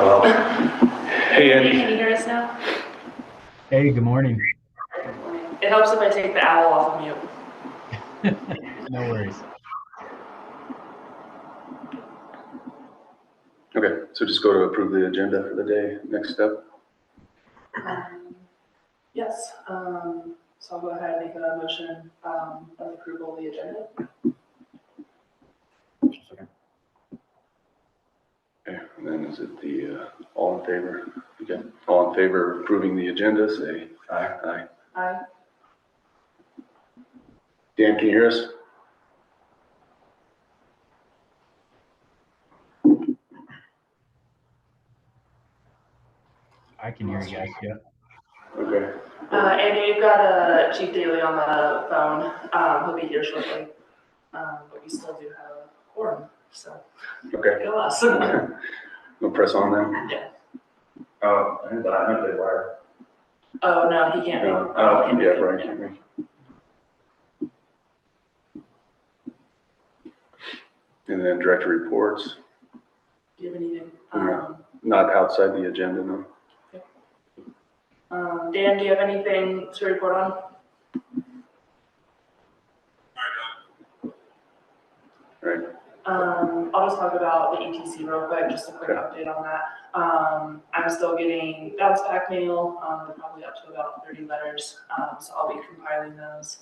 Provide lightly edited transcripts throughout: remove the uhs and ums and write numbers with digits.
Hello. Hey, Andy, Andy. can you hear us now? Hey, good morning. It helps if I take the owl off of mute. No worries. Okay, so just go to approve the agenda for the day. Next step. Yes, so I'll go ahead and make a motion of approval of the agenda. Okay, and then is it the all in favor? Okay, all in favor of approving the agenda, say aye. Aye. Aye. Dan, can you hear us? I can hear you guys, yeah. Okay. Andy, you've got Chief Daly on the phone. He'll be here shortly. But we still do have a quorum, so Okay. go us. We'll press on then. Yeah. Oh, I meant they were. Oh, no, he can't be. Oh, yeah, Brian can't make. And then director reports, Do you have anything? not outside the agenda, no. Dan, do you have anything to report on? Right. I'll just talk about the ETC real quick, just a quick update on that. I'm still getting bounce back mail, probably up to about 30 letters, so I'll be compiling those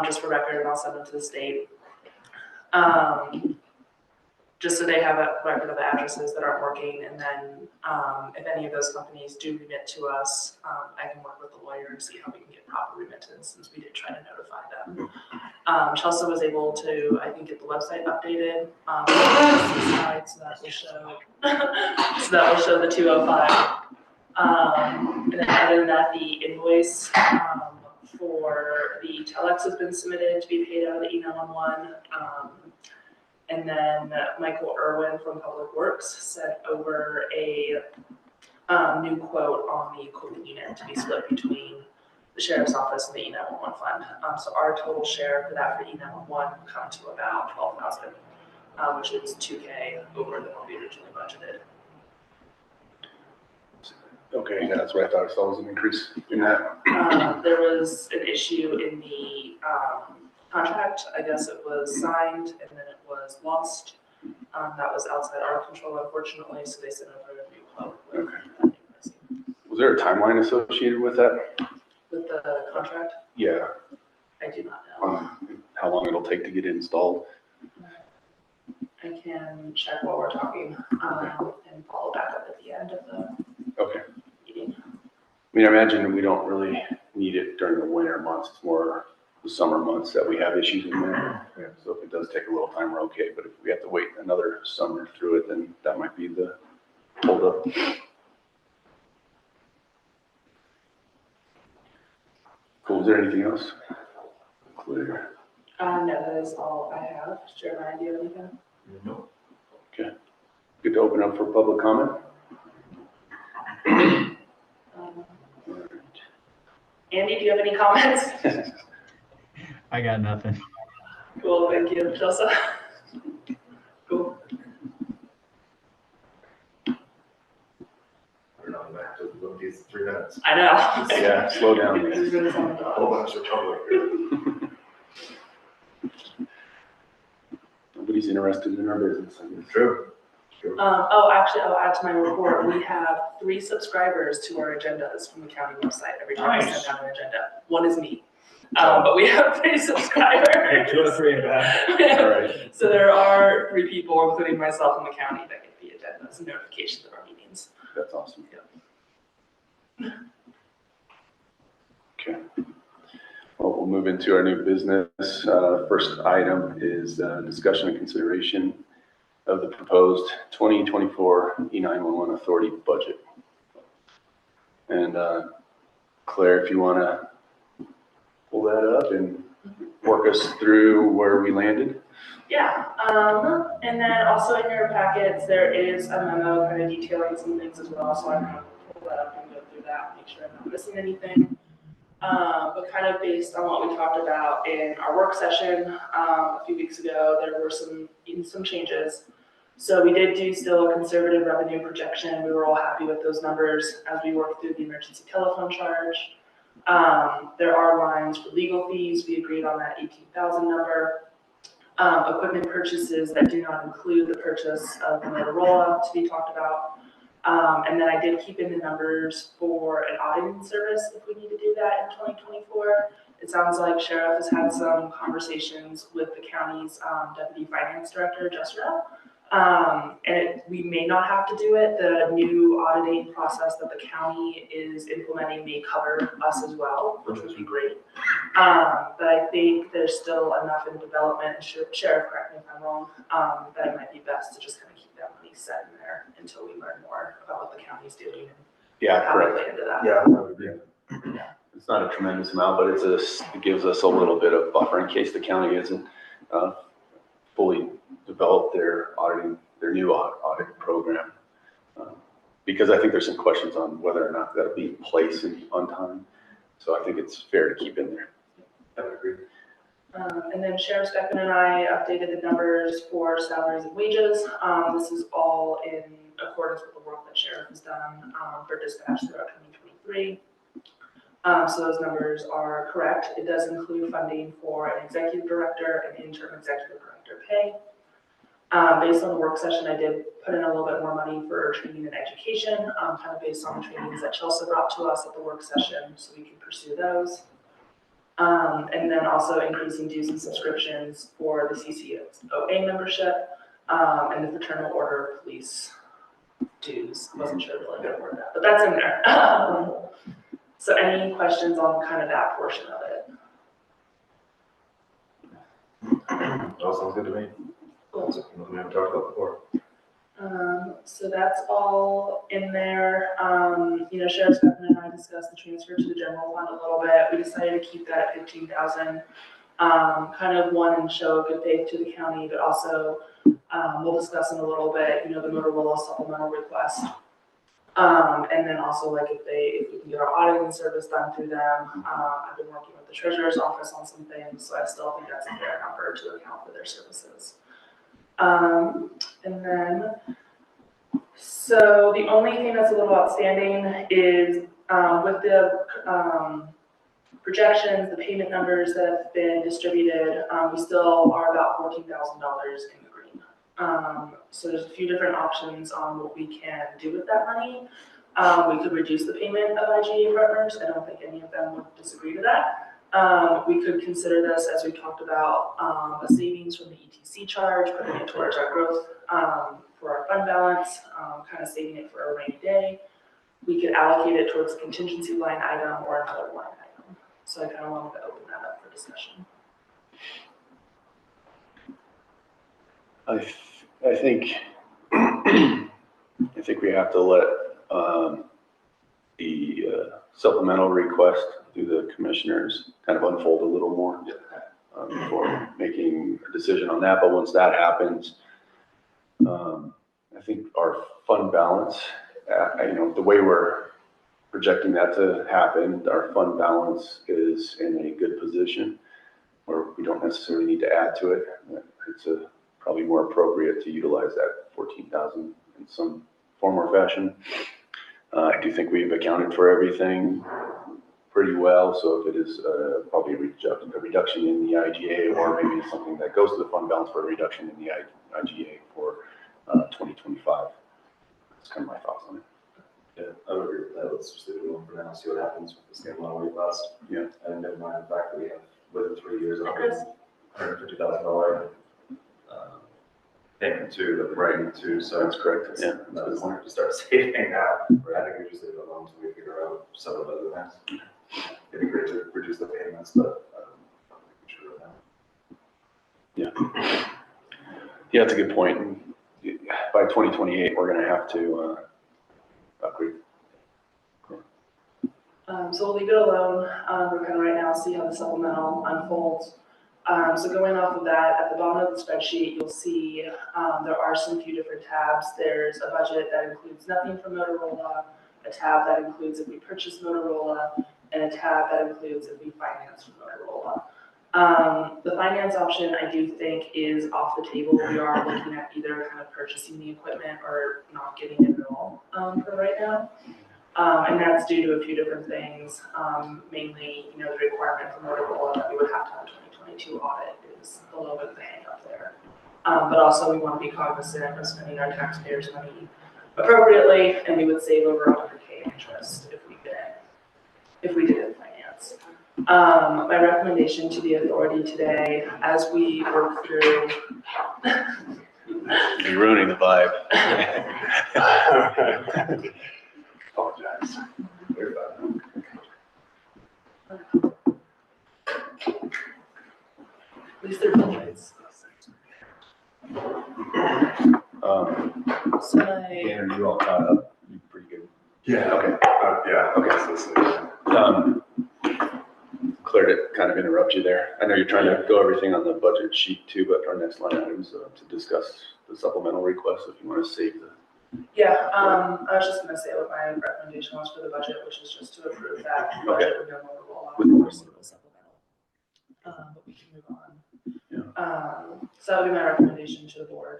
just for record, and I'll send them to the state. Just so they have a record of the addresses that aren't working, and then if any of those companies do remit to us, I can work with the lawyer and see how we can get proper remittance, since we did try to notify them. Chelsea was able to, I think, get the website updated, so that will show, the 205. And then other than that, the invoice for the telex has been submitted to be paid out of the E911. And then Michael Irwin from Public Works sent over a new quote on the equipment unit to be split between the Sheriff's Office and the E911 fund. So our total share for that for E911 will come to about $12,000, which is $2K over than what we originally budgeted. Okay, yeah, that's what I thought I saw was an increase in that. There was an issue in the contract. I guess it was signed and then it was lost. That was outside our control, unfortunately, so they sent over a new quote. Okay. Was there a timeline associated with that? With the contract? Yeah. I do not know. How long it'll take to get it installed? I can check while we're talking and follow back up at the end of the Okay. meeting. I mean, I imagine we don't really need it during the winter months. It's more the summer months that we have issues in there. Yeah. So if it does take a little time, we're okay. But if we have to wait another summer through it, then that might be the holdup. Cool. Is there anything else? Clear. No, that is all I have. Jeremiah, do you have anything? No. Okay. Good to open up for public comment. Andy, do you have any comments? I got nothing. Cool, thank you. Chelsea? Cool. We're not back to these 3 minutes. I know. Yeah, slow down. A whole bunch of public here. Nobody's interested in our business. I guess. True. Actually, I'll add to my report. We have 3 subscribers to our agendas from the county website. Every time we send out an agenda, one is me. But we have 3 subscribers. Hey, 2 or 3 in bad. All right. So there are 3 people, including myself in the county, that get the agendas and notifications of our meetings. That's awesome. Yeah. Okay. Well, we'll move into our new business. First item is discussion and consideration of the proposed 2024 E911 Authority budget. And Claire, if you want to pull that up and work us through where we landed. Yeah, and then also in your packets, there is a memo kind of detailing some things as well, so I'm going to pull that up and go through that, make sure I'm not missing anything. But kind of based on what we talked about in our work session a few weeks ago, there were some changes. So we did do still a conservative revenue projection. We were all happy with those numbers as we worked through the emergency telephone charge. There are lines for legal fees. We agreed on that 18,000 number. Equipment purchases that do not include the purchase of the Motorola to be talked about. And then I did keep in the numbers for an auditing service if we need to do that in 2024. It sounds like Sheriff has had some conversations with the county's Deputy Finance Director, Jessica. And we may not have to do it. The new auditing process that the county is implementing may cover us as well, which would be great. But I think there's still enough in development, and Sheriff, correct me if I'm wrong, that it might be best to just kind of keep that money set in there until we learn more about what the county's doing and Yeah, how we correct. play into that. Yeah, that would be. It's not a tremendous amount, but it gives us a little bit of buffer in case the county isn't fully developed their new audit program. Because I think there's some questions on whether or not that'll be in place on time. So I think it's fair to keep in there. I would agree. And then Sheriff Steffen and I updated the numbers for salaries and wages. This is all in accordance with the work that Sheriff has done for dispatch throughout 2023. So those numbers are correct. It does include funding for an executive director and interim executive director pay. Based on the work session, I did put in a little bit more money for training and education, kind of based on the trainings that Chelsea brought to us at the work session, so we can pursue those. And then also increasing dues and subscriptions for the CCOA membership and the Fraternal Order of Police dues. Wasn't sure really how to word that, but that's in there. So any questions on kind of that portion of it? That sounds good to me. Something we haven't talked about before. So that's all in there. Sheriff Steffen and I discussed the transfer to the general fund a little bit. We decided to keep that at 15,000. Kind of one, show good faith to the county, but also we'll discuss in a little bit, the Motorola supplemental request. And then also like if we can get our auditing service done through them. I've been working with the treasurer's office on some things, so I still think that's a fair number to account for their services. And then, so the only thing that's a little outstanding is with the projections, the payment numbers that have been distributed, we still are about $14,000 in the green. So there's a few different options on what we can do with that money. We could reduce the payment of IGA partners. I don't think any of them would disagree to that. We could consider this, as we talked about, a savings from the ETC charge, putting it towards our growth for our fund balance, kind of saving it for a rainy day. We could allocate it towards a contingency line item or another line item. So I kind of wanted to open that up for discussion. I think we have to let the supplemental request through the commissioners kind of unfold a little more before making a decision on that. But once that happens, I think our fund balance, the way we're projecting that to happen, our fund balance is in a good position where we don't necessarily need to add to it. It's probably more appropriate to utilize that 14,000 in some form or fashion. I do think we've accounted for everything pretty well, so if it is probably a reduction in the IGA, or maybe something that goes to the fund balance for a reduction in the IGA for 2025. That's kind of my thoughts on it. Yeah, I would agree with that. Let's just leave it alone for now, see what happens with the same amount of weight loss. Yeah. And never mind the fact that we have within 3 years, $150,000 payment to the right to. So That's correct. Yeah. That's time to start saving now. I think we just leave it alone until we figure out some of the other things. It'd be great to reduce the payments, but I don't think we should right now. Yeah. Yeah, that's a good point. By 2028, we're going to have to upgrade. So we'll leave it alone. We're kind of right now see how the supplemental unfolds. So going off of that, at the bottom of the spreadsheet, you'll see there are some few different tabs. There's a budget that includes nothing from Motorola, a tab that includes if we purchase Motorola, and a tab that includes if we finance from Motorola. The finance option, I do think, is off the table. We are looking at either kind of purchasing the equipment or not getting it at all, for right now. And that's due to a few different things, mainly, the requirement for Motorola that we would have to have a 2022 audit is a little bit of the hang up there. But also we want to be cognizant of spending our taxpayers' money appropriately, and we would save over 100K in interest if we did it finance. My recommendation to the authority today, as we work through. You're ruining the vibe. Apologize. Very bad. At least they're lights. So Dan, are you all caught up? You pretty good? Yeah. Okay. Yeah. Okay. Claire, to kind of interrupt you there. I know you're trying to go everything on the budget sheet too, but our next line item is to discuss the supplemental request if you want to save the. Yeah, I was just gonna say what my recommendation was for the budget, which is just to approve that budget with no more roll off or single supplemental. But we can move on. Yeah. So that would be my recommendation to the board,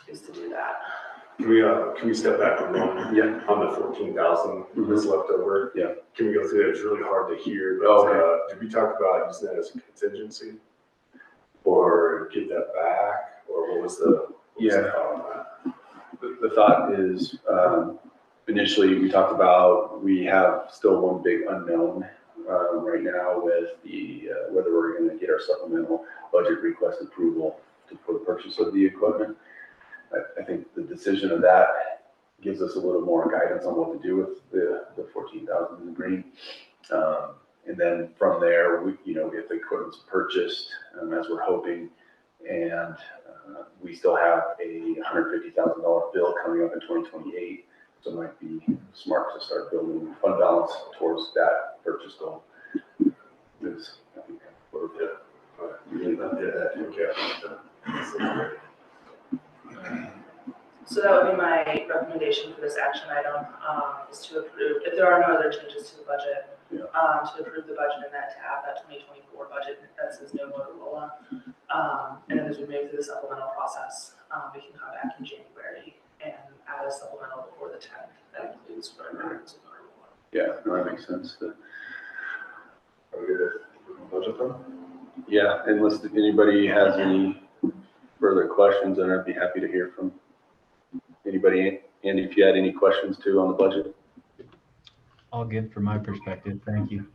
is to do that. Can we step back for a moment? Yeah. On the 14,000 that's left over? Yeah. Can we go through that? It's really hard to hear, but Okay. did we talk about using that as a contingency? Or give that back? Or what was the thought on that? The thought is, initially we talked about, we have still one big unknown right now with the, whether we're going to get our supplemental budget request approval for the purchase of the equipment. I think the decision of that gives us a little more guidance on what to do with the 14,000 in the green. And then from there, we, if the equipment's purchased, as we're hoping, and we still have a $150,000 bill coming up in 2028, so it might be smart to start building fund balance towards that purchase goal. Because I think we're So that would be my recommendation for this action item, is to approve, if there are no other changes to the budget, to approve the budget and then to have that 2024 budget that says no Motorola. And then as we move through the supplemental process, we can come back in January and add a supplemental before the 10th that includes whatever happens with Motorola. Yeah, no, that makes sense. Are we good with budget then? Yeah, unless anybody has any further questions, then I'd be happy to hear from anybody. And if you had any questions too on the budget. All good from my perspective. Thank you.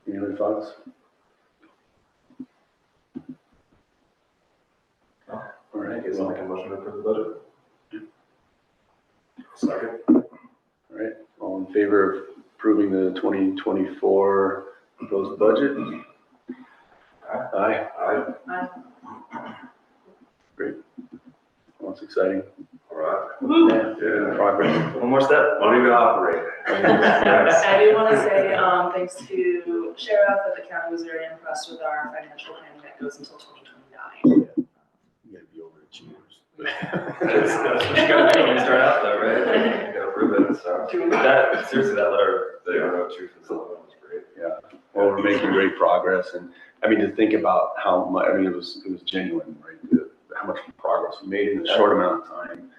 Any other thoughts? No. All right. I guess I'll make a motion to approve the budget. Second. All right. All in favor of approving the 2024 proposed budget? Aye. Great. Well, that's exciting. All right. Yeah, progress. One more step. Won't even operate. I do want to say thanks to Sheriff that the county was very impressed with our financial planning that goes until 2029. You gotta be overachievers. That's what you gotta do when you start out though, right? You gotta prove it, so. Seriously, that letter, they are no truth in selling, was great. Yeah. Well, we're making great progress, and I mean, to think about how much, I mean, it was genuine, right? How much progress we made in a short amount of time.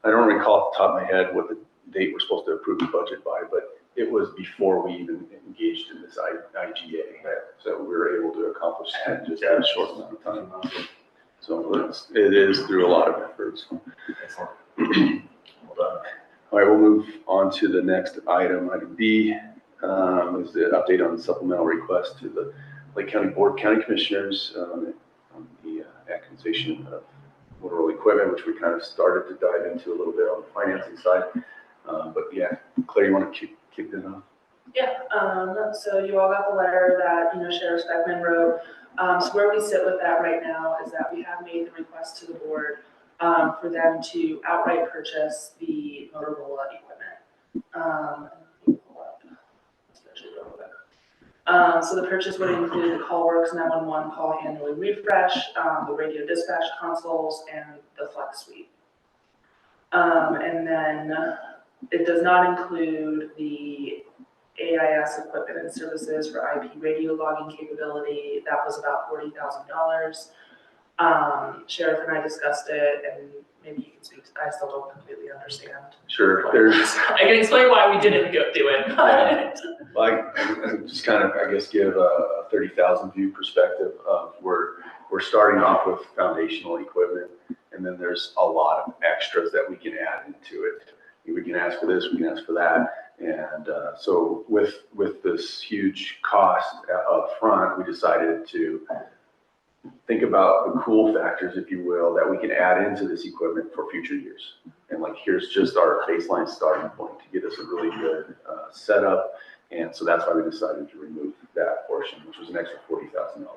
I don't recall off the top of my head what the date we're supposed to approve the budget by, but it was before we even engaged in this IGA. So we were able to accomplish that in just a short amount of time. So it is through a lot of efforts. Excellent. Well done. All right, we'll move on to the next item. Item B is the update on the supplemental request to the Lake County Board County Commissioners on the acquisition of Motorola equipment, which we kind of started to dive into a little bit on the financing side. But yeah, Claire, you want to kick that off? Yeah, so you all got the letter that, Sheriff Speckman wrote. So where we sit with that right now is that we have made the request to the board for them to outright purchase the Motorola equipment. Let me pull up. Especially real quick. So the purchase would include the CallWorks 911 call handling refresh, the radio dispatch consoles, and the Flex Suite. And then It does not include the AIS equipment and services for IP radio logging capability. That was about $40,000. Sheriff and I discussed it, and maybe you can speak. I still don't completely understand. Sure. I can explain why we didn't go do it. Like, I just kind of, I guess, give a 30,000 view perspective of we're starting off with foundational equipment, and then there's a lot of extras that we can add into it. We can ask for this, we can ask for that, and so with this huge cost up front, we decided to think about the cool factors, if you will, that we can add into this equipment for future years. And like, here's just our baseline starting point to get us a really good setup. And so that's why we decided to remove that portion, which was an extra $40,000.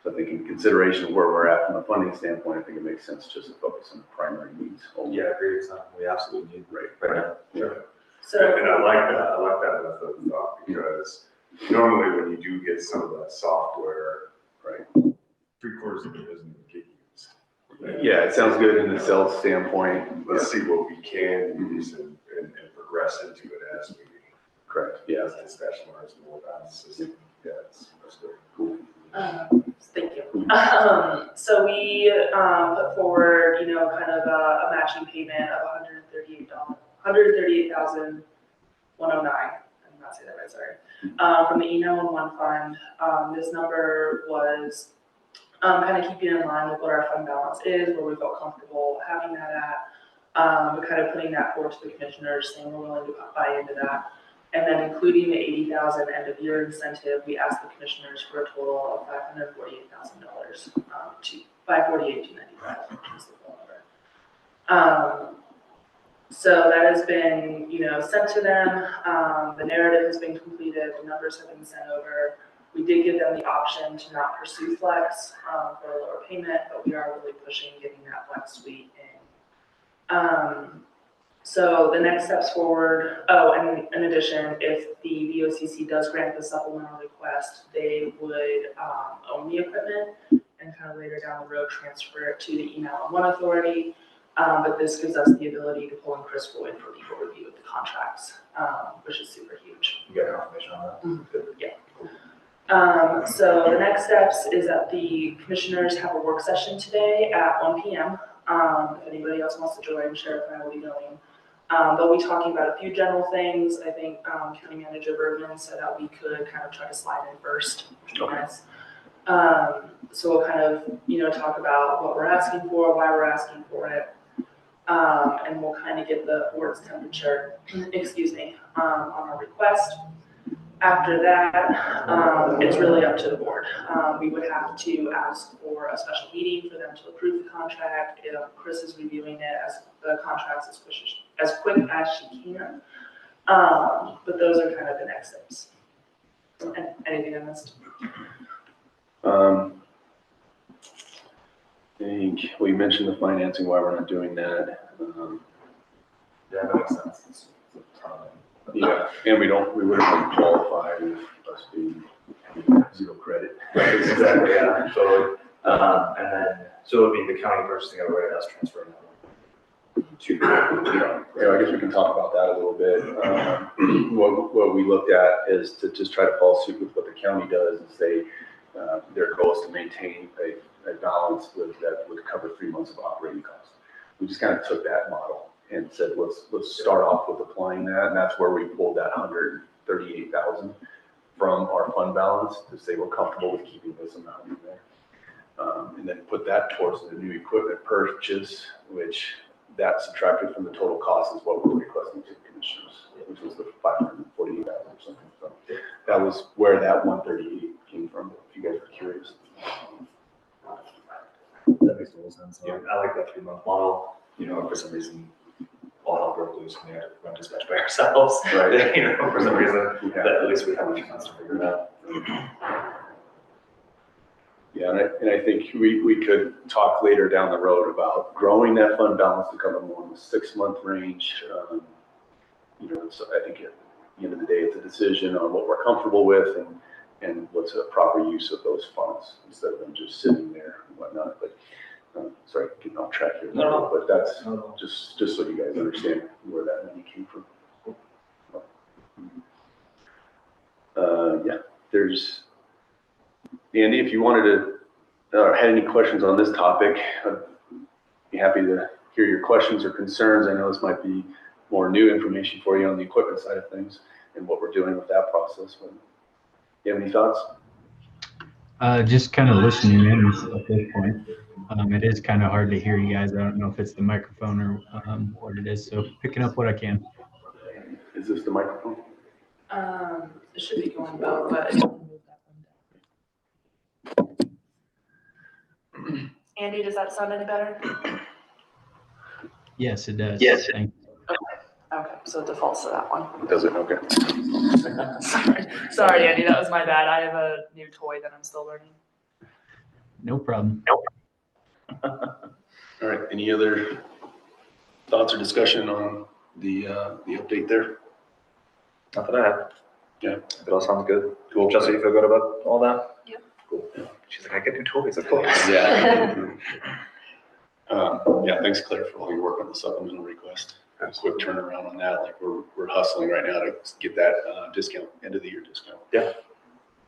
So I think in consideration of where we're at from a funding standpoint, I think it makes sense just to focus on the primary needs only. Yeah, I agree. It's something we absolutely need right now. Sure. So, And I like that. I like that method of thought, because normally when you do get some of that software, right, 3/4 of it isn't get used. Yeah, it sounds good in the sales standpoint. Let's see what we can use and progress into it as we. Correct. Yeah. As discussion learns more about the system. Yeah, that's good. Cool. thank you. So we put forward, kind of a matching payment of $138,109. I did not say that right, sorry. From the E911 fund. This number was kind of keeping in line with what our fund balance is, where we felt comfortable having that at. Kind of putting that forward to the commissioners, saying we're willing to buy into that. And then including the $80,000 end of year incentive, we asked the commissioners for a total of $548,000 to $548,295 is the full number. So that has been, sent to them. The narrative has been completed. The numbers have been sent over. We did give them the option to not pursue flex for a lower payment, but we are really pushing getting that flex suite in. So the next steps forward, and in addition, if the VOCC does grant the supplemental request, they would own the equipment and kind of later down the road transfer it to the E911 authority. But this gives us the ability to pull in Crystal in for legal review of the contracts, which is super huge. You got confirmation on that? Mm-hmm. Yeah. So the next steps is that the commissioners have a work session today at 1 p.m. If anybody else wants to join, Sheriff and I will be going. They'll be talking about a few general things. I think County Manager Bergman said that we could kind of try to slide in first, which would be nice. So we'll kind of, talk about what we're asking for, why we're asking for it, and we'll kind of get the board's temperature, on our request. After that, it's really up to the board. We would have to ask for a special meeting for them to approve the contract. Chris is reviewing it as the contract's as quick as she can. But those are kind of the next steps. And anything I missed? I think we mentioned the financing, why we're not doing that. Yeah, that makes sense. It's a ton. Yeah, and we wouldn't qualify with us being zero credit. Exactly, yeah, totally. And then, so it would be the county purchasing it, right, us transferring that to, Yeah, I guess we can talk about that a little bit. What we looked at is to just try to follow suit with what the county does, is their goal is to maintain a balance that would cover 3 months of operating costs. We just kind of took that model and said, let's start off with applying that, and that's where we pulled that $138,000 from our fund balance to say we're comfortable with keeping this amount in there, and then put that towards the new equipment purchase, which that subtracted from the total cost is what we're requesting to the commissioners, which was the $548,000 or something. So that was where that 138 came from. If you guys are curious. that makes total sense. I like that 3-month model. If for some reason all hell broke loose and we had to run dispatch by ourselves, Right. For some reason, that at least we have a few months to figure it out. Yeah, and I think we could talk later down the road about growing that fund balance to cover more in the 6-month range. So I think at the end of the day, it's a decision on what we're comfortable with and what's a proper use of those funds instead of them just sitting there and whatnot. But so sorry, getting off track here. No. But that's No. just so you guys understand where that money came from. Yeah, there's, Andy, if you wanted to, had any questions on this topic, I'd be happy to hear your questions or concerns. I know this might be more new information for you on the equipment side of things and what we're doing with that process. But you have any thoughts? Just kind of listening in at this point. It is kind of hard to hear you guys. I don't know if it's the microphone or what it is. So picking up what I can. Is this the microphone? It should be going well, but if you can move that one down. Andy, does that sound any better? Yes, it does. Yes. Thank you. Okay, so it defaults to that one. Does it? Okay. Sorry, Andy, that was my bad. I have a new toy that I'm still learning. No problem. All right. Any other thoughts or discussion on the update there? Not that I have. Yeah. It all sounds good. Cool. Jesse, you feel good about all that? Yep. Cool. She's like, I get new toys, of course. Yeah. Yeah, thanks Claire for all your work on the supplemental request. A quick turnaround on that. Like we're hustling right now to get that discount, end of the year discount. Yeah.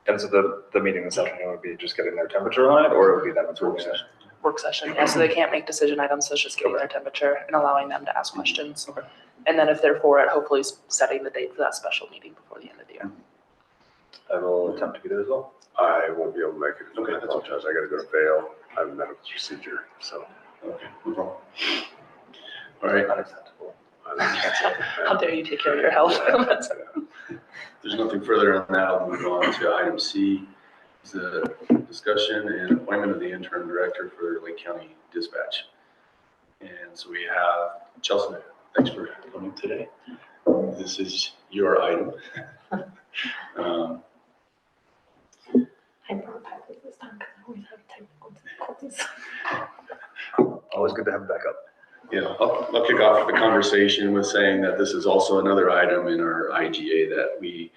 And so the meeting this afternoon would be just getting their temperature on it, or it would be them approving it? Work session, yeah, so they can't make decision items, so it's just getting their temperature and allowing them to ask questions. Okay. And then if they're for it, hopefully setting the date for that special meeting before the end of the year. I will attempt to be there as well. I won't be able to make it. Okay, I apologize. I gotta go to Vail. I have a medical procedure, so. Okay, no problem. All right. Unacceptable. How dare you take care of your health? There's nothing further on that. I'll move on to item C. It's the discussion and appointment of the interim director for Lake County Dispatch. And so we have Chelsea. Thanks for coming today. This is your item. I brought packets this time because I always have technical difficulties. Always good to have backup. Yeah, I'll kick off the conversation with saying that this is also another item in our IGA that we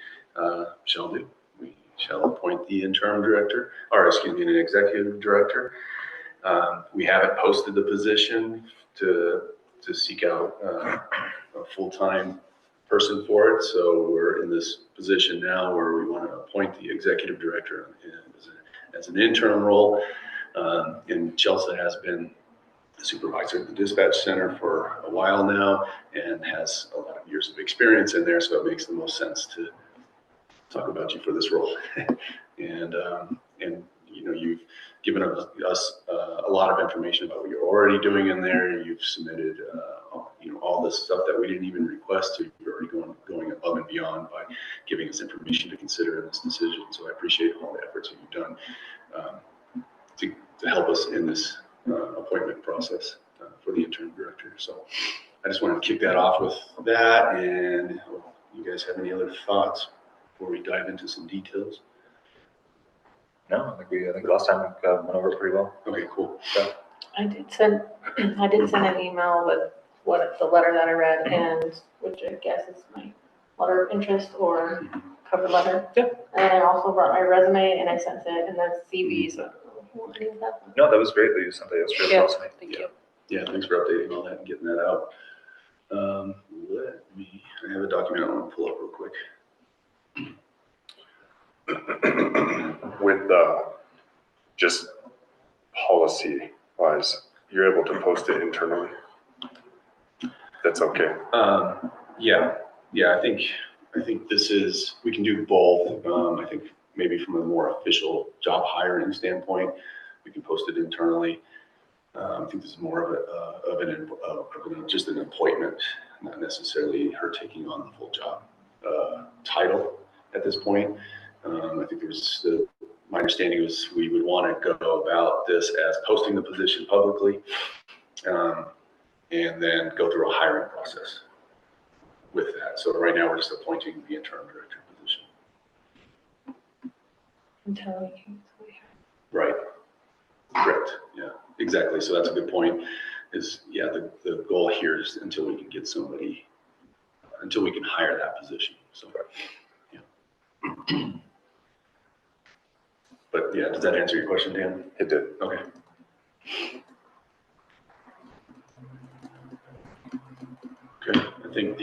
shall do. We shall appoint the interim director, or excuse me, an executive director. We haven't posted the position to seek out a full-time person for it. So we're in this position now where we want to appoint the executive director as an interim role. And Chelsea has been the supervisor at the dispatch center for a while now and has a lot of years of experience in there. So it makes the most sense to talk about you for this role. And you know, you've given us a lot of information about what you're already doing in there. You've submitted, you know, all this stuff that we didn't even request. So you're already going above and beyond by giving us information to consider in this decision. So I appreciate all the efforts that you've done to help us in this appointment process for the interim director. So I just wanted to kick that off with that. And you guys have any other thoughts before we dive into some details? No, I think last time we went over it pretty well. Okay, cool. I did send an email with what the letter that I read and which I guess is my letter of interest or cover letter. Yep. And then I also brought my resume and I sent it and then CV. So I don't know if you want any of that. No, that was great that you sent that yesterday. Yeah. Awesome. Thank you. Yeah, thanks for updating all that and getting that out. I have a document I want to pull up real quick. With just policy wise, you're able to post it internally. That's okay. Yeah. I think this is, we can do both. I think maybe from a more official job hiring standpoint, we can post it internally. I think this is more of just an appointment, not necessarily her taking on the full job title at this point. I think my understanding was we would want to go about this as posting the position publicly and then go through a hiring process with that. So right now we're just appointing the interim director position. Until we can. Right. Correct. Yeah, exactly. So that's a good point is, yeah, the goal here is until we can get somebody, until we can hire that position. So, yeah. But yeah, does that answer your question, Dan? It did. Okay. I think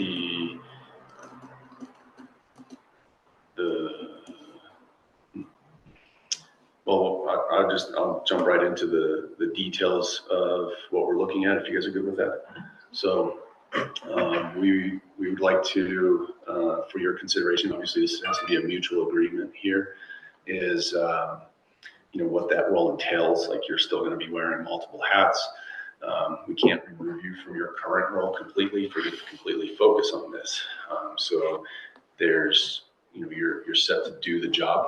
I'll jump right into the details of what we're looking at, if you guys are good with that. So we would like to, for your consideration, obviously this has to be a mutual agreement here, is what that role entails. Like, you're still going to be wearing multiple hats. We can't remove you from your current role completely for you to completely focus on this. So there's, you're set to do the job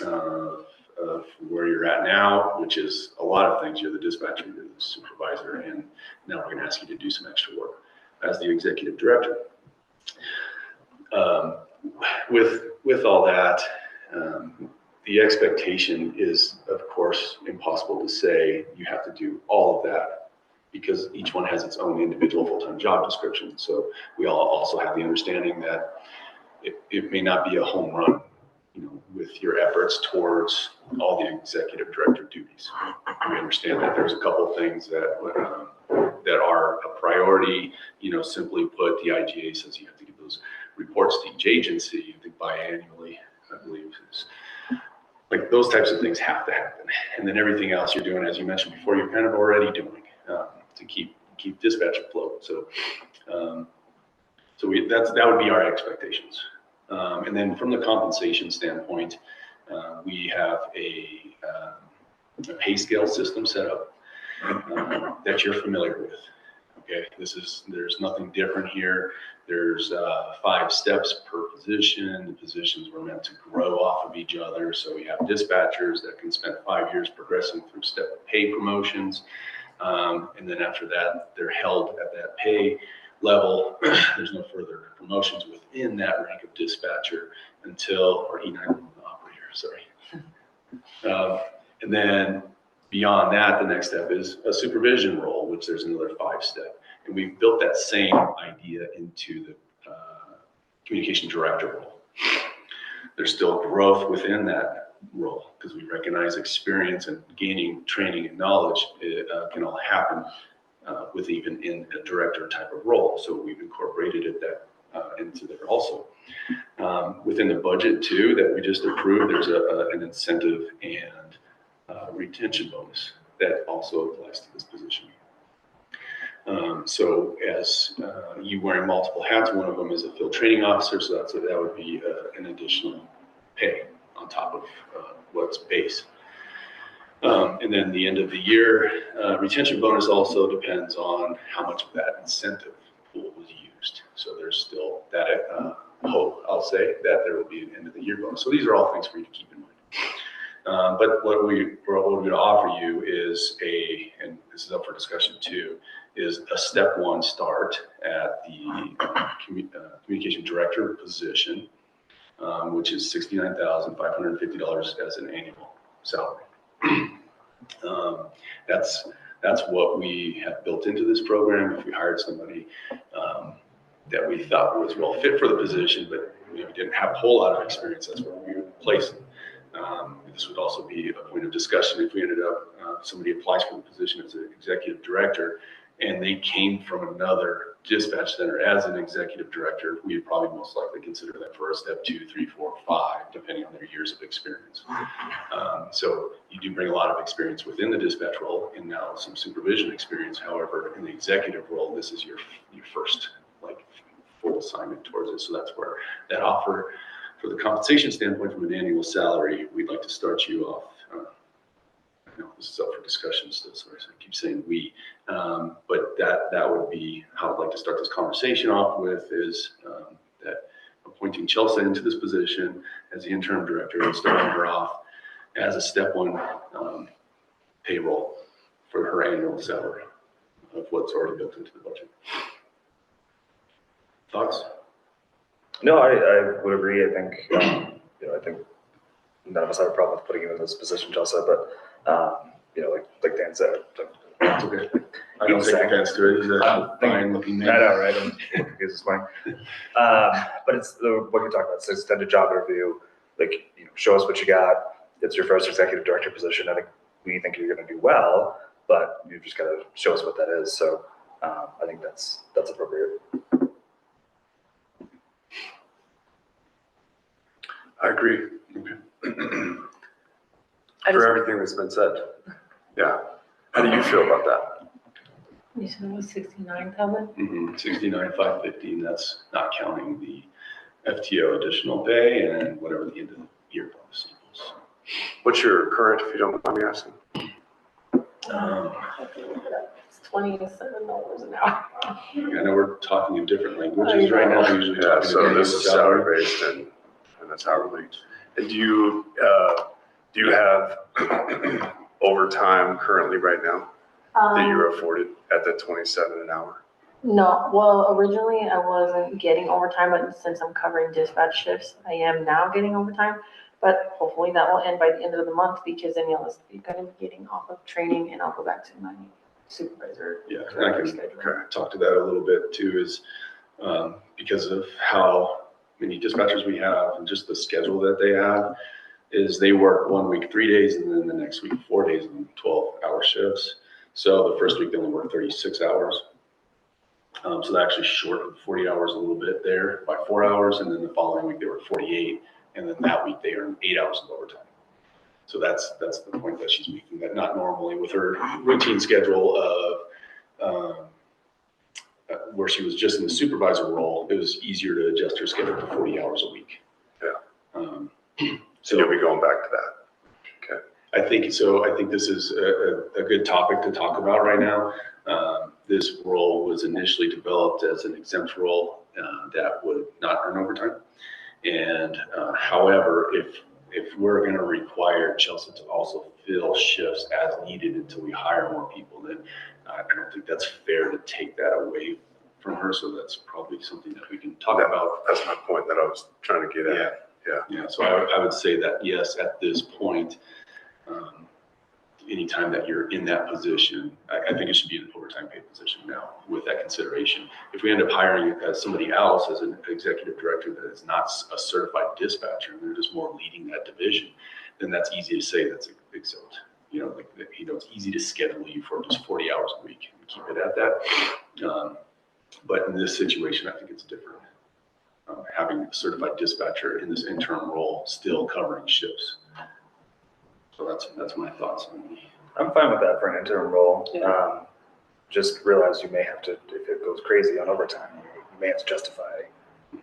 of where you're at now, which is a lot of things. You're the dispatcher, you're the supervisor, and now we're going to ask you to do some extra work as the executive director. With all that, the expectation is, of course, impossible to say you have to do all of that, because each one has its own individual full-time job description. So we all also have the understanding that it may not be a home run, with your efforts towards all the executive director duties. We understand that there's a couple things that are a priority. Simply put, the IGA says you have to give those reports to each agency, I think biannually, I believe. Like, those types of things have to happen. And then everything else you're doing, as you mentioned before, you're kind of already doing to keep dispatch afloat. So that would be our expectations. And then from the compensation standpoint, we have a pay scale system set up that you're familiar with. Okay, there's nothing different here. There's 5 steps per position. The positions were meant to grow off of each other. So we have dispatchers that can spend 5 years progressing through step pay promotions. And then after that, they're held at that pay level. There's no further promotions within that rank of dispatcher or E911 operator, sorry. And then beyond that, the next step is a supervision role, which there's another 5 step. And we've built that same idea into the communication director role. There's still growth within that role, because we recognize experience and gaining training and knowledge can all happen with even in a director type of role. So we've incorporated into there also. Within the budget too that we just approved, there's an incentive and retention bonus that also applies to this position. So as you wearing multiple hats, one of them is a field training officer, so that would be an additional pay on top of what's base. And then the end of the year, retention bonus also depends on how much of that incentive pool was used. So there's still that hope, I'll say, that there will be an end of the year bonus. So these are all things for you to keep in mind. But what we're going to offer you is and this is up for discussion too, is a step 1 start at the communication director position, which is $69,550 as an annual salary. That's what we have built into this program. If we hired somebody that we thought was well fit for the position, but we didn't have a whole lot of experience, that's where we would place them. This would also be a point of discussion if we ended up, somebody applies for the position as an executive director and they came from another dispatch center as an executive director, we would probably most likely consider them for a step 2, 3, 4, 5, depending on their years of experience. So you do bring a lot of experience within the dispatch role and now some supervision experience. However, in the executive role, this is your first full assignment towards it. So that's where that offer for the compensation standpoint from an annual salary, we'd like to start you off. I know this is up for discussion still, so I keep saying we, but that would be how I'd like to start this conversation off with is that appointing Chelsea into this position as the interim director and starting her off as a step 1 payroll for her annual salary of what's already built into the budget. Thoughts? No, I would agree. I think, I think none of us have a problem with putting you in this position, Chelsea, but, like Dan said, That's okay. I don't take offense to it. He's a fine looking man. I know, right? I'm confused this morning. But it's what you're talking about. It's an extended job interview. Show us what you got. It's your first executive director position. I think we think you're going to do well, but you just got to show us what that is. So I think that's appropriate. I agree. I For just, everything that's been said. Yeah. How do you feel about that? You said it was 69,000? 69,550, and that's not counting the FTO additional pay and whatever the end of the year bonus is. What's your current, if you don't mind me asking? It's $27 an hour. I know we're talking in different languages right now. We're usually Yeah, talking so in this is salary based and that's hourly. And do you have overtime currently right now that you're afforded at the 27 an hour? No, well, originally I wasn't getting overtime, but since I'm covering dispatch shifts, I am now getting overtime. But hopefully that will end by the end of the month because then you're gonna be getting off of training and I'll go back to my supervisor. Yeah, and I can talk to that a little bit too, is because of how many dispatchers we have and just the schedule that they have, is they work 1 week 3 days and then the next week 4 days and 12-hour shifts. So the first week they only work 36 hours. So they actually shortened 40 hours a little bit there by 4 hours, and then the following week they were 48, and then that week they earned 8 hours of overtime. So that's the point that she's making, that not normally with her routine schedule of where she was just in the supervisor role, it was easier to adjust her schedule to 40 hours a week. Yeah. So you'll be going back to that. Okay. I think so. I think this is a good topic to talk about right now. This role was initially developed as an exempt role that would not earn overtime. And however, if we're going to require Chelsea to also fill shifts as needed until we hire more people, then I don't think that's fair to take that away from her. So that's probably something that we can talk about. That's my point that I was trying to get at. Yeah. So I would say that yes, at this point, anytime that you're in that position, I think it should be an overtime paid position now with that consideration. If we end up hiring somebody else as an executive director that is not a certified dispatcher and they're just more leading that division, then that's easy to say that's exempt. It's easy to schedule you for just 40 hours a week and keep it at that. But in this situation, I think it's different. Having a certified dispatcher in this interim role still covering shifts. So that's my thoughts on the. I'm fine with that for an interim role. Yeah. Just realize you may have to, if it goes crazy on overtime, you may have to justify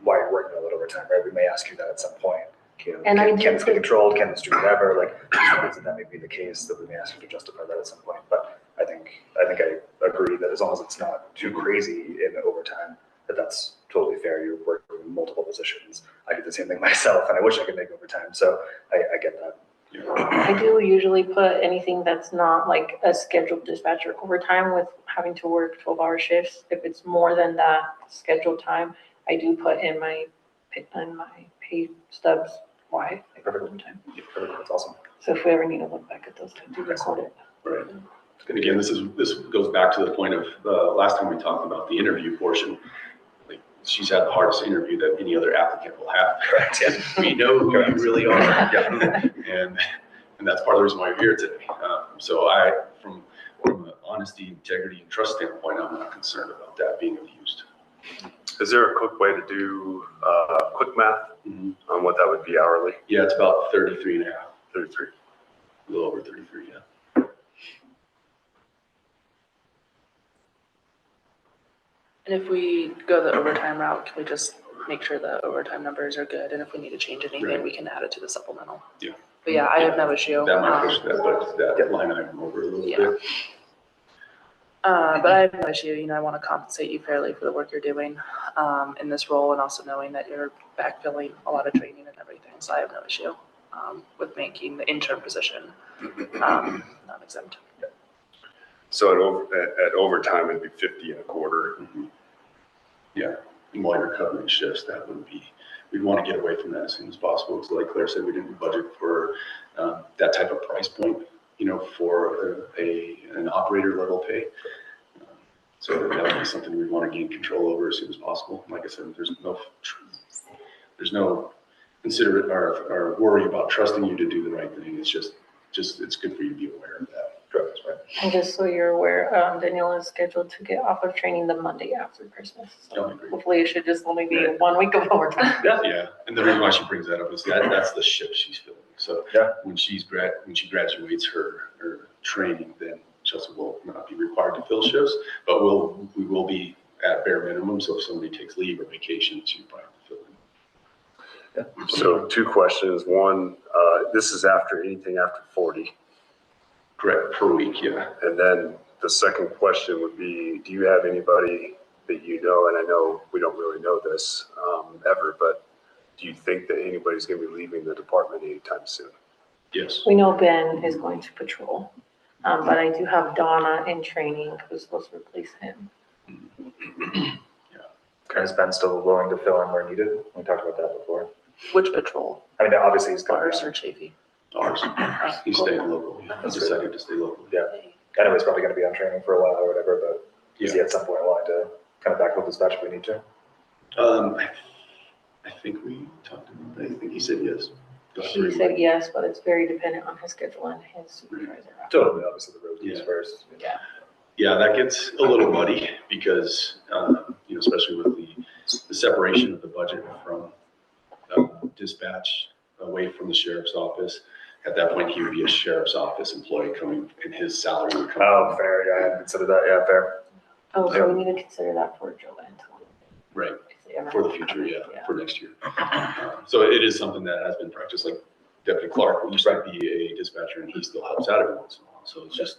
why you're working all that overtime, right? We may ask you that at some point. Can this be controlled? Can this do whatever? Like, that may be the case that we may ask you to justify that at some point. But I think I agree that as long as it's not too crazy in overtime, that's totally fair. You're working in multiple positions. I do the same thing myself, and I wish I could make overtime. So I get that. I do usually put anything that's not like a scheduled dispatcher overtime with having to work 12-hour shifts. If it's more than that scheduled time, I do put in my pay stubs why I cover overtime. That's awesome. So if we ever need to look back at those, I do record it. Right. And again, this goes back to the point of last time we talked about the interview portion. Like, she's had the hardest interview that any other applicant will have. Correct. Yeah. We know who you really are. Yeah. And that's part of the reason why you're here today. So from an honesty, integrity, and trust standpoint, I'm not concerned about that being abused. Is there a quick way to do quick math on what that would be hourly? Yeah, it's about 33 and a half. 33. A little over 33, yeah. and if we go the overtime route, can we just make sure the overtime numbers are good? And if we need to change anything, Right. we can add it to the supplemental. Yeah. But yeah, I have no issue. That might push that line item over a little Yeah. bit. But I have no issue, I want to compensate you fairly for the work you're doing in this role, and also knowing that you're backfilling a lot of training and everything. So I have no issue with making the intern position non-exempt. So at overtime, it'd be 50 and a quarter. Yeah, and while you're covering shifts, that would be, we'd want to get away from that as soon as possible. Because like Claire said, we didn't budget for that type of price point, for an operator level pay. So that would be something we'd want to gain control over as soon as possible. Like I said, there's no considerate or worry about trusting you to do the right thing. It's just it's good for you to be aware of that. Correct, right. And just so you're aware, Danielle is scheduled to get off of training the Monday after Christmas. So hopefully it should just only be 1 week of overtime. Yeah, and the reason why she brings that up is that's the shift she's filling. So when she graduates her training, then Chelsea will not be required to fill shifts, but we will be at bare minimum. So if somebody takes leave or vacation, she probably have to fill in. Yeah. So 2 questions. One, this is after anything after 40. Correct, per week, yeah. And then the second question would be, do you have anybody that you know, and I know we don't really know this ever, but do you think that anybody's going to be leaving the department anytime soon? Yes. We know Ben is going to patrol, but I do have Donna in training who's supposed to replace him. Is Ben still willing to fill in where needed? We talked about that before. Which patrol? I mean, obviously he's going Ours to or Chafee? Ours. He's staying local. He decided to stay local. Yeah. I know he's probably going to be on training for a while or whatever, but is he at some point willing to kind of backfill dispatch if we need to? I think we talked about that. I think he said yes. He said yes, but it's very dependent on his schedule and his supervisor. Totally, obviously the road Yeah. first. Yeah. Yeah, that gets a little muddy because, especially with the separation of the budget from dispatch away from the sheriff's office. At that point, he would be a sheriff's office employee coming, and his salary would come. Oh, fair. Yeah, I hadn't considered that. Yeah, fair. Oh, so we need to consider that for Joe and Tony. Right, If they ever for the have to future, come. yeah, for next year. So it is something that has been practiced, like Deputy Clark used to be a dispatcher, and he still helps out every once in a while. So it's just.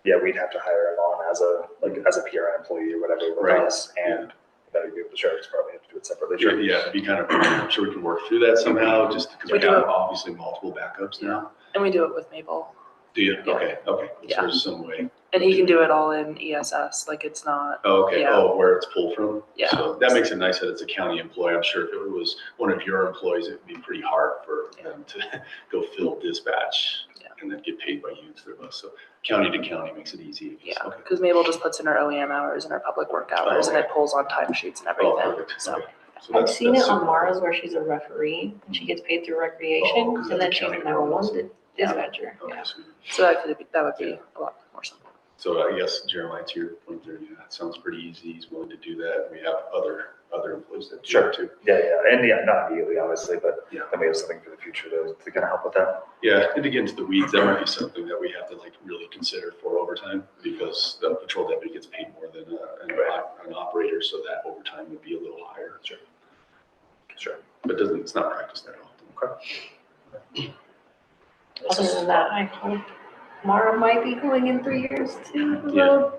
Yeah, we'd have to hire him on as a PRI employee or whatever with us, and the sheriff's probably have to do it separately. Yeah, it'd be kind of, I'm sure we can work through that somehow, just because we have obviously multiple backups now. And we do it with Mabel. Do you? Yeah. Okay. So Yeah. there's some way. And he can do it all in ESS, like it's not. Oh, okay. Yeah. Oh, where it's pulled from? Yeah. So that makes it nice that it's a county employee. I'm sure if it was one of your employees, it'd be pretty hard for them to go fill dispatch and then get paid by you instead of us. So county to county makes it easy. Yeah, Okay. because Mabel just puts in her OEM hours and her public work hours and it pulls on timesheets and everything. Oh, perfect. So. Okay. So I've that's seen it on super. Mara's where she's a referee and she gets paid through recreation 'cause and then that's a she's a county 911 dispatcher. Okay, Yeah. sweet. So that would be a lot more simple. So I guess Jeremiah, to your point there, that sounds pretty easy. He's willing to do that. We have other employees that do that too. Yeah, and not immediately, obviously, but Yeah. then we have something for the future to kind of help with that. Yeah, and to get into the weeds, that might be something that we have to really consider for overtime because the patrol deputy gets paid more than an operator, so that overtime would be a little higher. Sure. But it's not practiced that often. Okay. Other than that, I hope Mara might be going in 3 years too. Yeah.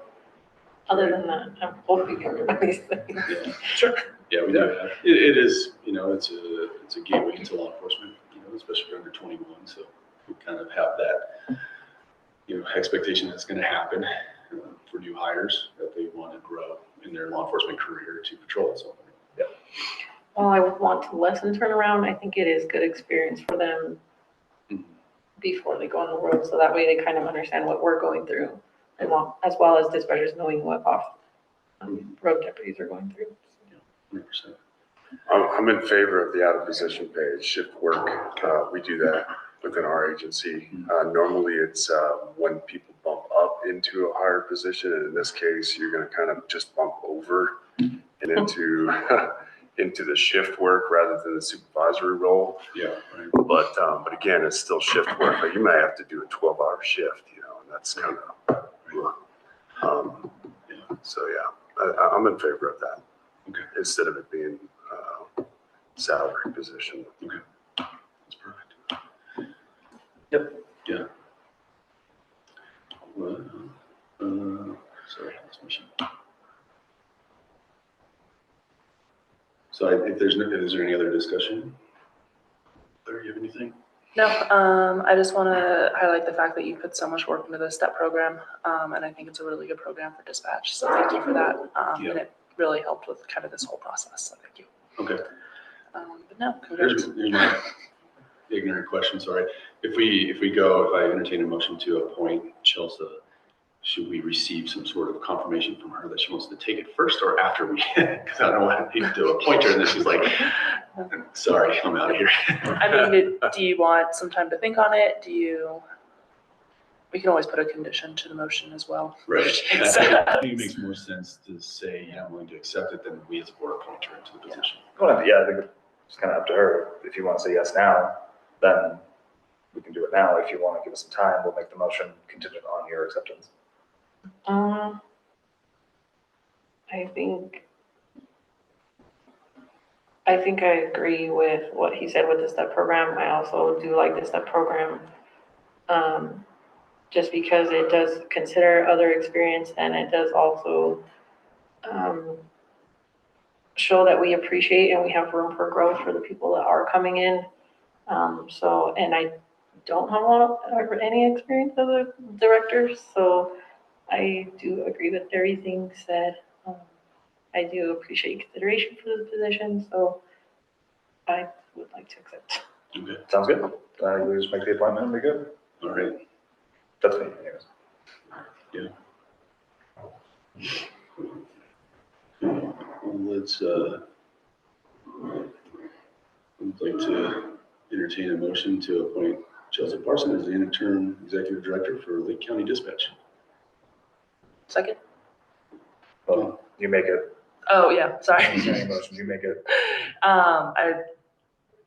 Other than that, I'm hoping everybody's thinking. Yeah. Sure. Yeah, we do have. It is, it's a gateway into law enforcement, especially if you're under 21. So we kind of have that, expectation that's going to happen for new hires that they want to grow in their law enforcement career to patrol. So, yeah. While I would want to lessen turnaround, I think it is good experience for them before they go on the road. So that way they kind of understand what we're going through, and as well as dispatchers knowing what road deputies are going through. 100%. I'm in favor of the out of position pay, shift work. We do that within our agency. Normally it's when people bump up into a higher position, and in this case, you're going to kind of just bump over and into into the shift work rather than the supervisory role. Yeah. Right. But again, it's still shift work. But you may have to do a 12-hour shift, and that's kind of. So yeah, I'm in favor of that. Okay. Instead of it being salary position. Okay. That's perfect. Yep. Yeah. Well, sorry, that's my sheet. So if is there any other discussion? Or do you have anything? No, I just want to highlight the fact that you put so much work into the STEP program, and I think it's a really good program for dispatch. So thank you for that, and it really helped with kind of this whole process. So thank you. Okay. But no, congrats. Here's my ignorant question. Sorry. If I entertain a motion to appoint Chelsea, should we receive some sort of confirmation from her that she wants to take it first or after we? Because I don't want to appoint her and then she's like, sorry, I'm out of here. I mean, do you want some time to think on it? Do you? We can always put a condition to the motion as well. Right. Makes I think it sense. makes more sense to say, yeah, I'm willing to accept it than we as a board appoint her into the position. Well, yeah, I think it's kind of up to her. If you want to say yes now, then we can do it now. If you want to give us some time, we'll make the motion contingent on your acceptance. I think I agree with what he said with the STEP program. I also do like the STEP program, just because it does consider other experience and it does also show that we appreciate and we have room for growth for the people that are coming in. And I don't have a lot of any experience as a director, so I do agree with everything said. I do appreciate consideration for the position, so I would like to accept. Okay. Sounds good. You just make the appointment and be good. All right. That's me, anyways. Well, I'd like to entertain a motion to appoint Chelsea Parson as the interim executive director for Lake County Dispatch. Second? Well, you make it. Oh, yeah, sorry. Any motion, you make it. I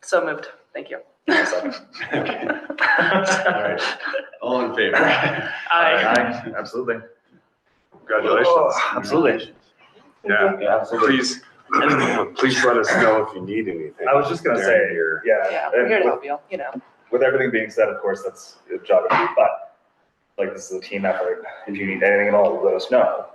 so moved. Thank you. Second. Okay. All right. All in favor? Aye. Absolutely. Congratulations. Oh, absolutely. Yeah, Absolutely. please let us know if you need anything. I was just gonna say, Yeah, yeah, we're and here to with, help you, you know. with everything being said, of course, that's a job to do, but like this is a team effort. If you need anything at all, let us know.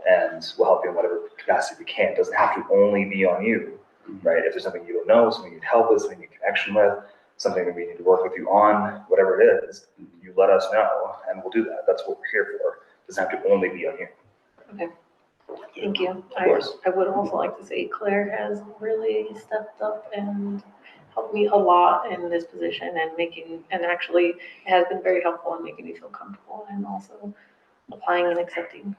And we'll help you in whatever capacity we can. It doesn't have to only be on you, right? If there's something you don't know, something you need help with, something you need connection with, something that we need to work with you on, whatever it is, you let us know and we'll do that. That's what we're here for. It doesn't have to only be on you. Okay. Thank you. Of course. I would also like to say Claire has really stepped up and helped me a lot in this position and actually it has been very helpful in making me feel comfortable and also applying and accepting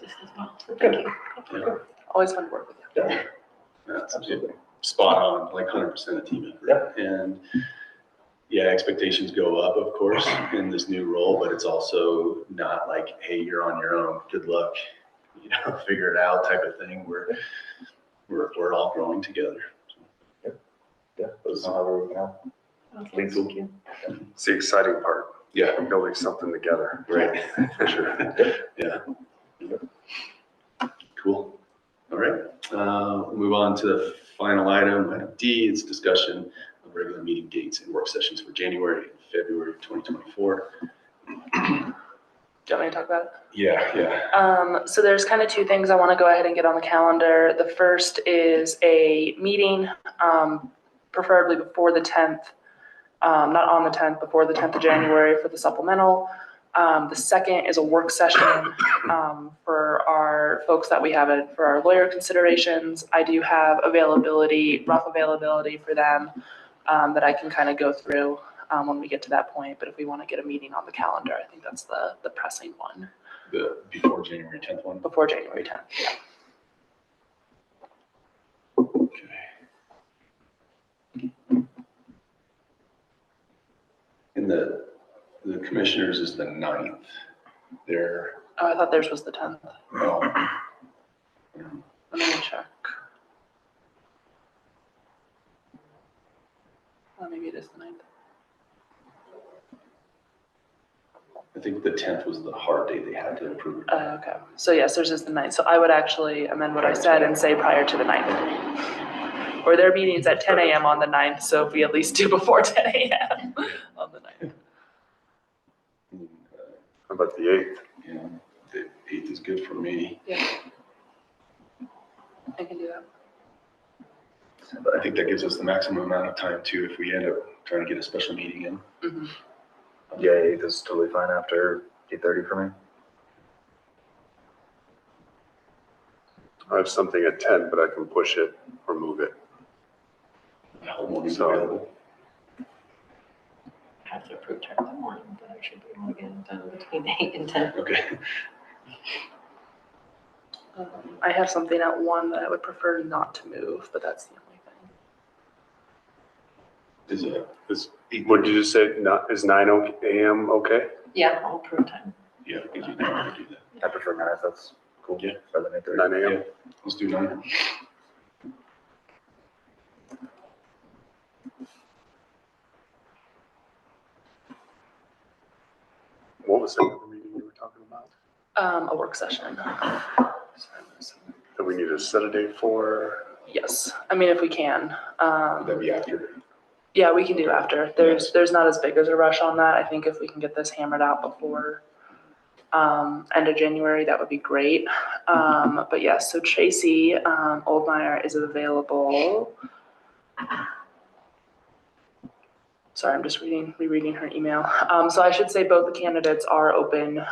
this as well. So thank you. Yeah. Always fun to work with you. Yeah, That's absolutely. spot on, like 100% a team effort. And yeah, expectations go up, of course, in this new role, but it's also not like, hey, you're on your own, good luck, you know, figure it out type of thing. We're all growing together. Yeah, let us know how we can help. Okay, thank you. It's the exciting part. Yeah. We're building something together. Right. For sure. Yeah. Cool. All right. We'll move on to the final item, item D. It's discussion of regular meeting dates and work sessions for January and February 2024. Do you want me to talk about it? Yeah. So there's kind of two things I want to go ahead and get on the calendar. The first is a meeting, preferably before the 10th, not on the 10th, before the 10th of January for the supplemental. The second is a work session for our folks that we have for our lawyer considerations. I do have rough availability for them that I can kind of go through when we get to that point. But if we want to get a meeting on the calendar, I think that's the pressing one. The before January 10th one? Before January 10th, yeah. Okay. And the commissioners is the 9th. They're, Oh, I thought theirs was the 10th. no. Let me check. Well, maybe it is the 9th. I think the 10th was the hard day they had to approve it. Okay. So yes, theirs is the 9th. So I would actually amend what I said and say prior to the 9th. Or their meeting's at 10 a.m. on the 9th, so if we at least do before 10 a.m. on the 9th. How about the 8th? Yeah, the 8th is good for me. Yeah. I can do that. But I think that gives us the maximum amount of time too, if we end up trying to get a special meeting in. Mm-hmm. Yeah, 8th is totally fine after 8:30 for me. I have something at 10, but I can push it or move it. The whole morning's So- available. I have to approve 10 in the morning, but I should be able to get it done between 8 and 10. Okay. I have something at 1 that I would prefer not to move, but that's the only thing. Is it? What did you just say? Is 9 a.m. okay? Yeah, I'll approve time. Yeah, we can do that. I prefer 9, if that's cool. Yeah. Rather than 8:30. 9 a.m. Yeah, let's do 9. What was the other meeting you were talking about? A work session. That we need to set a date for? Yes, I mean, if we can. Would that be after? Yeah, we can do after. There's not as big as a rush on that. I think if we can get this hammered out before end of January, that would be great. But yes, so Tracy Oldmeyer is available. Sorry, I'm just rereading her email. So I should say both the candidates are open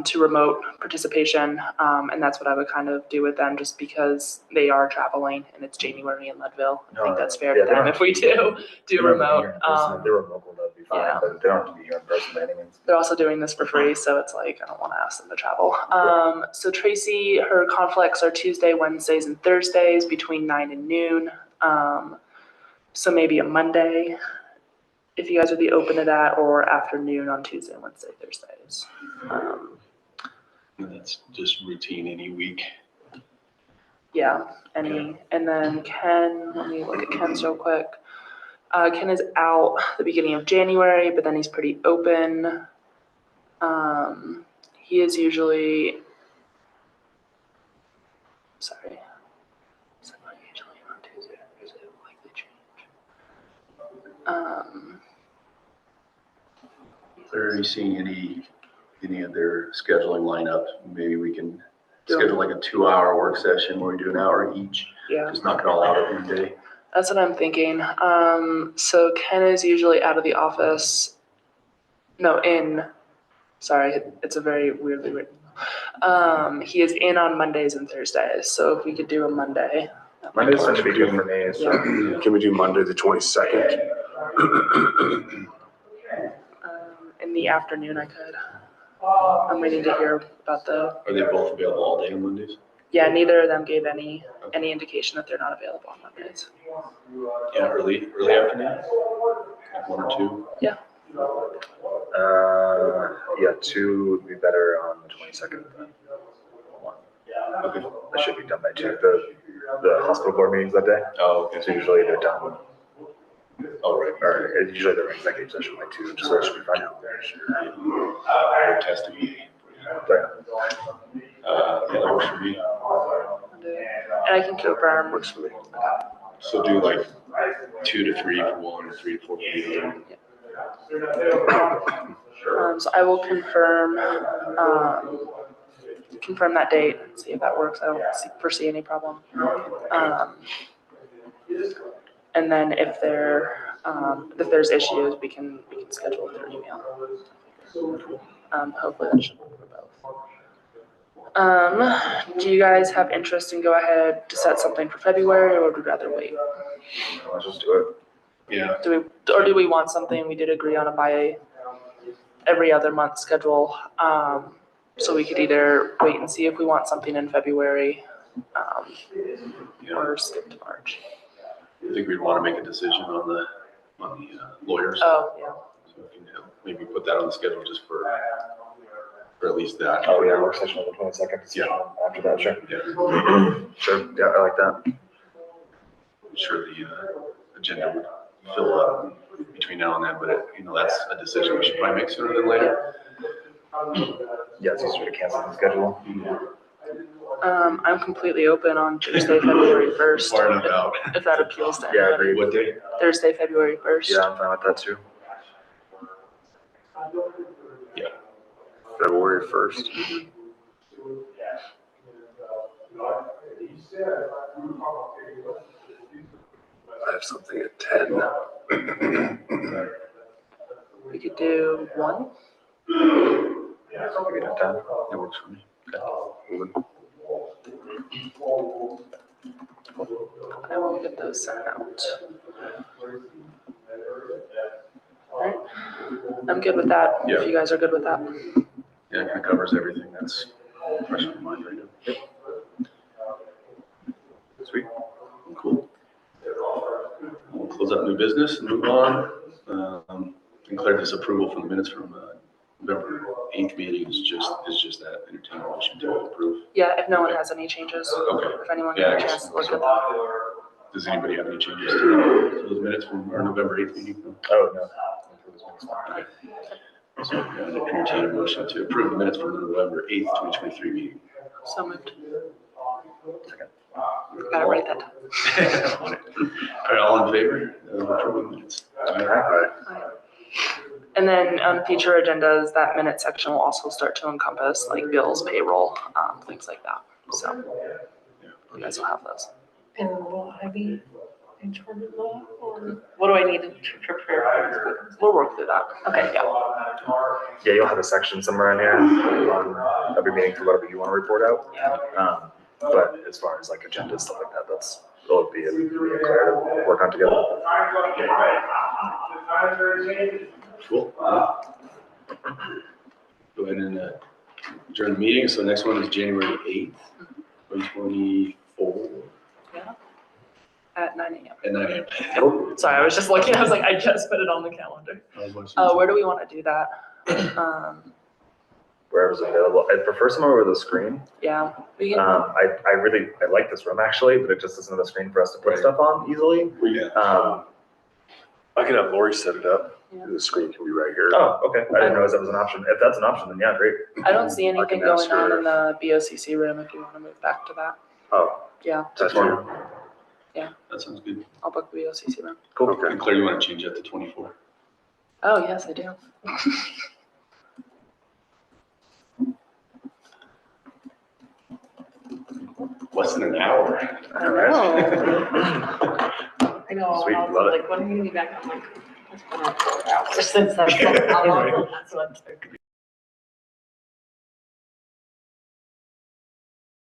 to remote participation, and that's what I would kind of do with them, just because they are traveling and it's January in Leadville. I think that's fair to them if we do remote. If they were local, that'd be fine, yeah. but they don't have to be here in person by any means. They're also doing this for free, so it's like I don't want to ask them to travel. So Tracy, her conflicts are Tuesday, Wednesdays, and Thursdays between 9 and noon. So maybe a Monday, if you guys would be open to that, or afternoon on Tuesday, Wednesday, Thursdays. That's just routine any week. Yeah, and then Ken, let me look at Ken's real quick. Ken is out the beginning of January, but then he's pretty open. He is usually, sorry. Is that not usually on Tuesday? Or is it likely change? Are you seeing any of their scheduling lineup? Maybe we can schedule like a 2-hour work session where we do an hour each. Yeah. Just knock it all out in a day. That's what I'm thinking. So Ken is usually out of the office. No, sorry, it's a very weirdly written. He is in on Mondays and Thursdays. So if we could do a Monday. Mondays tend to be good for me, so. Yeah. Can we do Monday the 22nd? In the afternoon I could. I'm waiting to hear about Are they both available all day on Mondays? yeah, neither of them gave any indication that they're not available on Mondays. Yeah, early afternoon? Like 1 or 2? Yeah. Yeah, 2 would be better on the 22nd than 1. Okay. That should be done by 2. The hospital board meetings that day, Oh, okay. so usually they're done, Oh, right. or usually they're executive session by 2, so that should be fine. They're testing me. But, Yeah, that works for me. And I can confirm. Works for me. So do like 2 to 3 for 1 or 3 to 4 for the other. So I will confirm that date and see if that works. I don't foresee any problem. And then if there's issues, we can schedule it through email. Hopefully that should work for both. Do you guys have interest in go ahead to set something for February, or would you rather wait? let's just do it. Yeah. Do we want something? We did agree on a every other month schedule. So we could either wait and see if we want something in February, or skip to March. I think we'd want to make a decision on the lawyers. Oh, yeah. So we can maybe put that on the schedule just for at least that. Oh, yeah, work session on the 22nd, decision after that, sure. Yeah. Sure, yeah, I like that. I'm sure the agenda would fill up between now and then, but that's a decision we should probably make sooner than later. Yeah, it's easier to cancel the schedule. I'm completely open on Thursday, February 1st. Far enough out. If that appeals to Yeah, anybody. What day? Thursday, February 1st. Yeah, I'm fine with that too. February 1st. I have something at 10. We could do 1. Yeah, so we get it done. That works for me. I will get those sent out. Alright. I'm good with that, Yeah. if you guys are good with that. Yeah, it kind of covers everything that's fresh in my mind right now. Sweet. Cool. We'll close up new business and move on. Declare this approval for the minutes from November 8th meeting is just that entertained motion to approve. Yeah, if no one has any changes, Okay. if anyone Yeah, gets a chance to look at that. Does anybody have any changes to those minutes from our November 8th meeting? Oh, no. So entertain a motion to approve the minutes from the November 8th, 2023 meeting. So moved. Gotta write that down. All right, all in favor of approving minutes? Aye. And then on future agendas, that minute section will also start to encompass like bills, payroll, things like that. So you guys will have those. And will I be in charge of that, or what do I need to prepare? We'll work through that. Okay. Yeah. Yeah, you'll have a section somewhere in here on every meeting for whatever you want to report out. But as far as like agendas, stuff like that, it'll be me and Claire to work on together. Cool. Go ahead and adjourn the meeting. So next one is January 8th, 2024 At 9 a.m. at 9 a.m. Sorry, I was just looking. I was like, I just put it on the calendar. Where do we want to do that? Wherever's available. I prefer somewhere with a screen. Yeah. We can, I like this room actually, but it just isn't a screen for us to put stuff on easily. I can have Lori set it up. Yeah. The screen can be right here. Oh, okay. I didn't realize that was an option. If that's an option, then yeah, great. I don't see anything can ask going on her. in the BOCC room if you want to move back to that. Oh, Yeah, that's fine. That sounds good. I'll book the BOCC room. Cool. Okay. And Claire, you want to change that to 24? Oh, yes, I do. Less than an hour. I know. I know, Sweet, I was love it. like, when are you gonna be back? I'm like, it's been 4 hours since that's how long that's what took.